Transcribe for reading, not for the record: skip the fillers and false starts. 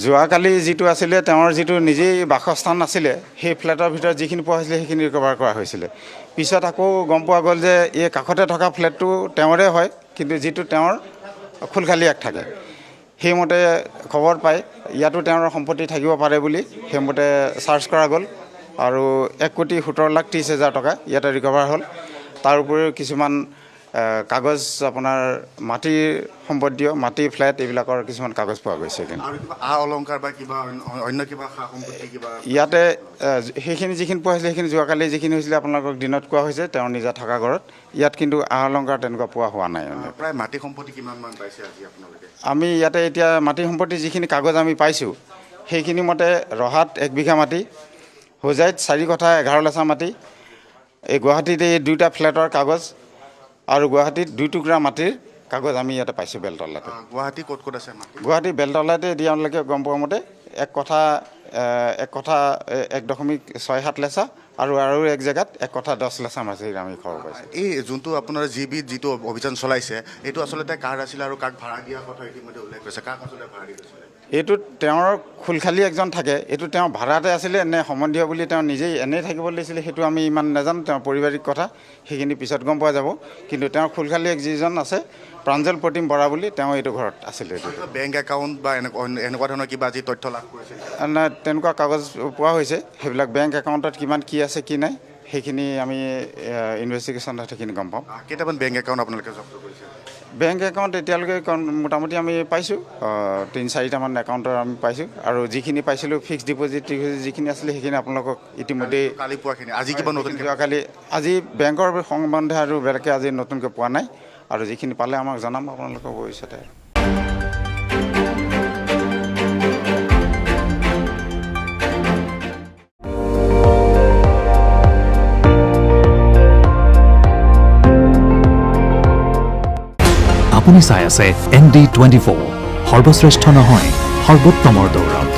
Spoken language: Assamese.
যোৱাকালি যিটো আছিলে তেওঁৰ যিটো নিজেই বাসস্থান আছিলে সেই ফ্লেটৰ ভিতৰত যিখিনি পোৱা হৈছিলে সেইখিনি ৰিকভাৰ কৰা হৈছিলে। পিছত আকৌ গম পোৱা গ'ল যে এই কাষতে থকা ফ্লেটটো তেওঁৰে হয়, কিন্তু যিটো তেওঁৰ খুলখালিয়াক থাকে। সেইমতে খবৰ পাই ইয়াতো তেওঁৰ সম্পত্তি থাকিব পাৰে বুলি সেইমতে চাৰ্চ কৰা গ'ল আৰু 1,17,30,000 টকা ইয়াতে ৰিকভাৰ হ'ল। তাৰ উপৰিও কিছুমান কাগজ আপোনাৰ মাটিৰ সম্পত্তিও মাটি ফ্লেট এইবিলাকৰ কিছুমান কাগজ পোৱা গৈছে। অলংকাৰ বা কিবা অন্য কিবা সম্পত্তি কিবা ইয়াতে সেইখিনি যিখিনি পোৱা হৈছিলে সেইখিনি যোৱাকালি যিখিনি হৈছিলে আপোনালোকক দিনত কোৱা হৈছে তেওঁৰ নিজা থকা ঘৰত। ইয়াত কিন্তু অলংকাৰ তেনেকুৱা পোৱা হোৱা নাই। প্ৰায় মাটি সম্পত্তি কিমান মান পাইছে আজি আপোনালোকে? আমি ইয়াতে এতিয়া মাটি সম্পত্তি যিখিনি কাগজ আমি পাইছোঁ সেইখিনি মতে ৰহাত 1 বিঘা মাটি, হোজাইত 4 কঠা 11 লেচা মাটি, এই গুৱাহাটীত এই 2টা ফ্লেটৰ কাগজ আৰু গুৱাহাটীত 2 টুকুৰা মাটিৰ কাগজ আমি ইয়াতে পাইছোঁ বেলতলাতে। গুৱাহাটী ক'ত ক'ত আছে মাটি? গুৱাহাটী বেলতলাতে দিয়ালৈকে গম পোৱা মতে 1 কঠা 1.67 লেচা আৰু এক জেগাত 1 কঠা 10 লেচা মাটি আমি খবৰ পাইছোঁ। এই যোনটো আপোনাৰ যিটো অভিযান চলাইছে এইটো আচলতে কাৰ আছিলে আৰু কাক ভাড়া দিয়া কথা ইতিমধ্যে উল্লেখ কৰিছে, কাক আচলতে ভাড়া দিছিলে? এইটোত তেওঁৰ খুলখালি একজন থাকে, এইটো তেওঁ ভাড়াতে আছিলে নে সম্বন্ধীয় বুলি তেওঁ নিজেই এনেই থাকিব লাগিছিলে সেইটো আমি ইমান নাজানো। তেওঁৰ পাৰিবাৰিক কথা সেইখিনি পিছত গম পোৱা যাব। কিন্তু তেওঁৰ খুলখালি যিজন আছে প্ৰাঞ্জল প্ৰতিম বৰা বুলি তেওঁ এইটো ঘৰত আছিলে। বেংক একাউণ্ট বা এনেকুৱা ধৰণৰ কিবা আজি তথ্য লাভ কৰিছে? নাই, তেনেকুৱা কাগজ পোৱা হৈছে। সেইবিলাক বেংক একাউণ্টত কিমান কি আছে কি নাই সেইখিনি আমি ইনভেষ্টিগেশ্যনত সেইখিনি গম পাম। কেইটামান বেংক একাউণ্ট আপোনালোকে জব্দ কৰিছে? বেংক একাউণ্ট এতিয়ালৈকে মোটামুটি আমি পাইছোঁ 3-4টামান একাউণ্টৰ আমি পাইছোঁ আৰু যিখিনি পাইছিলোঁ ফিক্সড ডিপ'জিট যিখিনি আছিলে সেইখিনি আপোনালোকক ইতিমধ্যে কালি পোৱাখিনি আজি কিবা নতুন যোৱাকালি আজি বেংকৰ সম্বন্ধে আৰু বেলেগকৈ আজি নতুনকৈ পোৱা নাই আৰু যিখিনি পালে আমাক জনাম আপোনালোকৰ ভৱিষ্যতে। আপুনি চাই আছে ND24, সৰ্বশ্ৰেষ্ঠ নহয় সৰ্বোত্তমৰ দৌৰত।